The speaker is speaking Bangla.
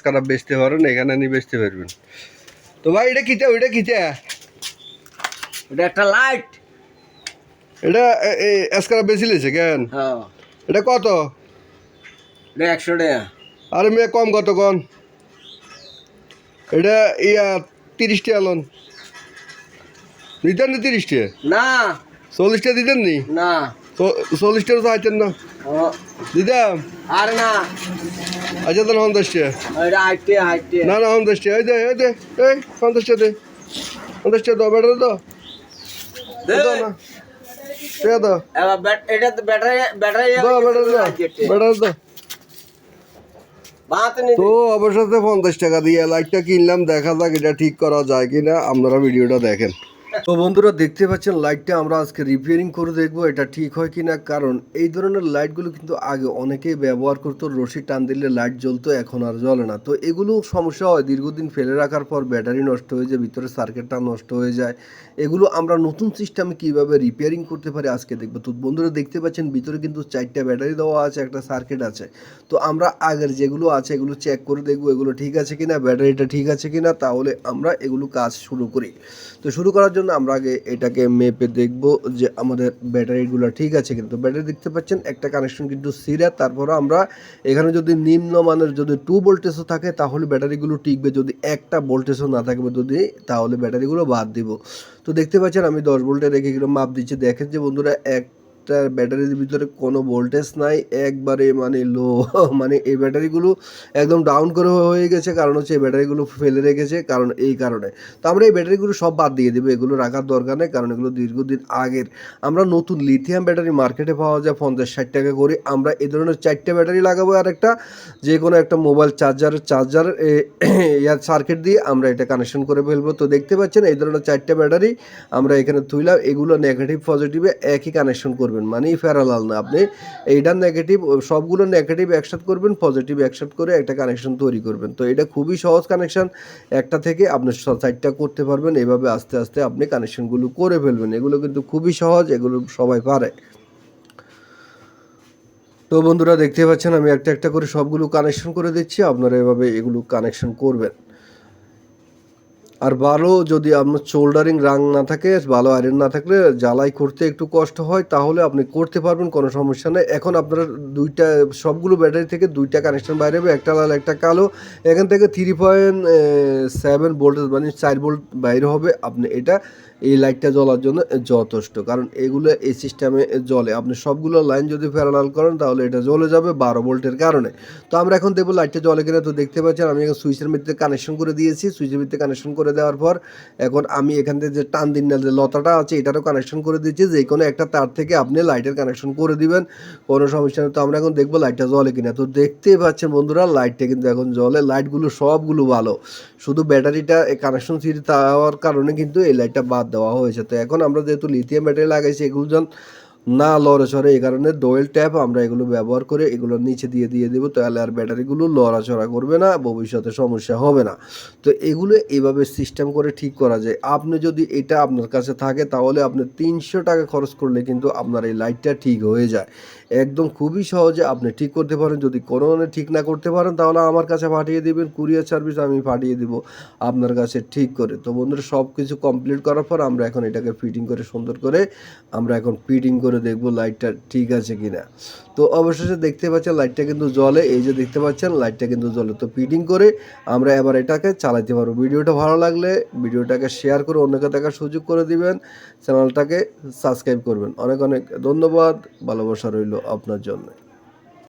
খারাপ বেচতে পারেন, এখানে নিয়ে বেচতে পারবেন। তো ভাই এটা কিটা, ওইটা কিটা? এটা একটা লাইট। এটা খারাপ বেশি লেছে কেন? হ্যাঁ, এটা কত? এটা 100 টাকা। আরে মেয়ে কম কত কন? এটা 30 টাকা লোন দিতেন নি? 30 টাকা না 40 টাকা দিতেন নি? না 40 টাকা তো আইতেন না দিতাম। আর না, আচ্ছা তাহলে 50 টাকা। এটা 80 টাকা, 80 টাকা। না না 50 টাকা। এই দে এই দে, এই 50 টাকা দে, 50 টাকা দাও, ব্যাটারি দাও, দাও না টাকা দাও, এবার এটা তো ব্যাটারি ব্যাটারি দাও ব্যাটারি দাও, ব্যাটারি দাও। তো অবশেষে 50 টাকা দিয়ে লাইটটা কিনলাম, দেখা যাক এটা ঠিক করা যায় কিনা, আপনারা ভিডিওটা দেখেন। তো বন্ধুরা দেখতে পাচ্ছেন লাইটটা আমরা আজকে রিপেয়ারিং করে দেখবো এটা ঠিক হয় কিনা। কারণ এই ধরনের লাইটগুলো কিন্তু আগে অনেকেই ব্যবহার করতো, রশি টান দিলে লাইট জ্বলতো, এখন আর জ্বলে না। তো এগুলো সমস্যা হয়, দীর্ঘদিন ফেলে রাখার পর ব্যাটারি নষ্ট হয়ে যায়, ভিতরে সার্কিটটা নষ্ট হয়ে যায়। এগুলো আমরা নতুন সিস্টেমে কীভাবে রিপেয়ারিং করতে পারি আজকে দেখবো। তো বন্ধুরা দেখতে পাচ্ছেন ভিতরে কিন্তু 4টা ব্যাটারি দেওয়া আছে, একটা সার্কিট আছে। তো আমরা আগের যেগুলো আছে এগুলো চেক করে দেখবো এগুলো ঠিক আছে কিনা, ব্যাটারিটা ঠিক আছে কিনা, তাহলে আমরা এগুলো কাজ শুরু করি। তো শুরু করার জন্য আমরা আগে এটাকে মেপে দেখব যে আমাদের ব্যাটারিগুলো ঠিক আছে। কিন্তু ব্যাটারি দেখতে পাচ্ছেন একটা কানেকশন কিন্তু সিরা। তারপরে আমরা এখানে যদি নিম্নমানের যদি 2 ভোল্টেজও থাকে তাহলে ব্যাটারিগুলো টিকবে, যদি একটা ভোল্টেজও না থাকবে যদি, তাহলে ব্যাটারিগুলো বাদ দিব। তো দেখতে পাচ্ছেন আমি 10 ভোল্টে রেখে কিরকম মাপ দিচ্ছি। দেখেন যে বন্ধুরা একটা ব্যাটারির ভিতরে কোনো ভোল্টেজ নাই, একবারে মানে লো মানে এই ব্যাটারিগুলো একদম ডাউন করে হয়ে গেছে। কারণ হচ্ছে এই ব্যাটারিগুলো ফেলে রেখেছে, কারণ এই কারণে। তো আমরা এই ব্যাটারিগুলো সব বাদ দিয়ে দেবো, এগুলো রাখার দরকার নেই, কারণ এগুলো দীর্ঘদিন আগের। আমরা নতুন লিথিয়াম ব্যাটারি মার্কেটে পাওয়া যায় 50-60 টাকা করে। আমরা এই ধরনের 4টে ব্যাটারি লাগাবো, আর একটা যে কোনো একটা মোবাইল চার্জার ইয়ার সার্কিট দিয়ে আমরা এটা কানেকশন করে ফেলবো। তো দেখতে পাচ্ছেন এই ধরনের 4টে ব্যাটারি আমরা এখানে তুইলাম, এগুলো নেগেটিভ পজিটিভে একই কানেকশন করবেন, মানে প্যারালাল না। আপনি এইটা নেগেটিভ, সবগুলো নেগেটিভ একসাথে করবেন, পজিটিভ একসাথে করে একটা কানেকশন তৈরি করবেন। তো এটা খুবই সহজ কানেকশন, একটা থেকে আপনি 4টা করতে পারবেন। এভাবে আস্তে আস্তে আপনি কানেকশনগুলো করে ফেলবেন, এগুলো কিন্তু খুবই সহজ, এগুলো সবাই পারে। তো বন্ধুরা দেখতে পাচ্ছেন আমি একটা একটা করে সবগুলো কানেকশন করে দিচ্ছি, আপনারা এভাবে এগুলো কানেকশন করবেন। আর ভালো যদি আপনার সোল্ডারিং রাং না থাকে, ভালো আয়রন না থাকলে জ্বালাই করতে একটু কষ্ট হয়, তাহলে আপনি করতে পারবেন, কোনো সমস্যা নেই। এখন আপনারা দুইটা সবগুলো ব্যাটারি থেকে 2টা কানেকশন বাইরে হবে, একটা লাল একটা কালো। এখান থেকে 3.7 ভোল্টেজ মানে 4 ভোল্ট বাইরে হবে। আপনি এটা এই লাইটটা জ্বলার জন্য যথেষ্ট, কারণ এগুলো এই সিস্টেমে জ্বলে। আপনি সবগুলো লাইন যদি প্যারালাল করেন তাহলে এটা জ্বলে যাবে 12 ভোল্টের কারণে। তো আমরা এখন দেখবো লাইটটা জ্বলে কিনা। তো দেখতে পাচ্ছেন আমি এখন সুইচের মধ্যে কানেকশন করে দিয়েছি। সুইচের মধ্যে কানেকশন করে দেওয়ার পর এখন আমি এখান থেকে যে টান দিন না যে লতাটা আছে এটারও কানেকশন করে দিচ্ছি। যে কোনো একটা তার থেকে আপনি লাইটের কানেকশন করে দিবেন, কোনো সমস্যা নেই। তো আমরা এখন দেখবো লাইটটা জ্বলে কিনা। তো দেখতেই পাচ্ছেন বন্ধুরা লাইটটা কিন্তু এখন জ্বলে, লাইটগুলো সবগুলো ভালো, শুধু ব্যাটারিটা কানেকশন সিরি দেওয়ার কারণে কিন্তু এই লাইটটা বাদ দেওয়া হয়েছে। তো এখন আমরা যেহেতু লিথিয়াম ব্যাটারি লাগাইছি এগুলো যেন না লড়াচড়ে, এই কারণে ডোয়েল ট্যাপ আমরা এগুলো ব্যবহার করে এগুলো নিচে দিয়ে দেবো, তাহলে আর ব্যাটারিগুলো লড়াচড়া করবে না, ভবিষ্যতে সমস্যা হবে না। তো এগুলো এইভাবে সিস্টেম করে ঠিক করা যায়। আপনি যদি এটা আপনার কাছে থাকে তাহলে আপনি 300 টাকা খরচ করলে কিন্তু আপনার এই লাইটটা ঠিক হয়ে যায়, একদম খুবই সহজে আপনি ঠিক করতে পারেন। যদি কোনো ঠিক না করতে পারেন তাহলে আমার কাছে পাঠিয়ে দেবেন, কুরিয়ার সার্ভিস আমি পাঠিয়ে দিব আপনার কাছে ঠিক করে। তো বন্ধুরা সব কিছু কমপ্লিট করার পর আমরা এখন এটাকে ফিটিং করে সুন্দর করে আমরা এখন ফিটিং করে দেখবো লাইটটা ঠিক আছে কিনা। তো অবশেষে দেখতে পাচ্ছেন লাইটটা কিন্তু জ্বলে, এই যে দেখতে পাচ্ছেন লাইটটা কিন্তু জ্বলে। তো ফিটিং করে আমরা এবার এটাকে চালাতে পারবো। ভিডিওটা ভালো লাগলে ভিডিওটাকে শেয়ার করে অন্যকে দেখার সুযোগ করে দিবেন, চ্যানেলটাকে সাবস্ক্রাইব করবেন। অনেক অনেক ধন্যবাদ, ভালোবাসা রইল আপনার জন্য।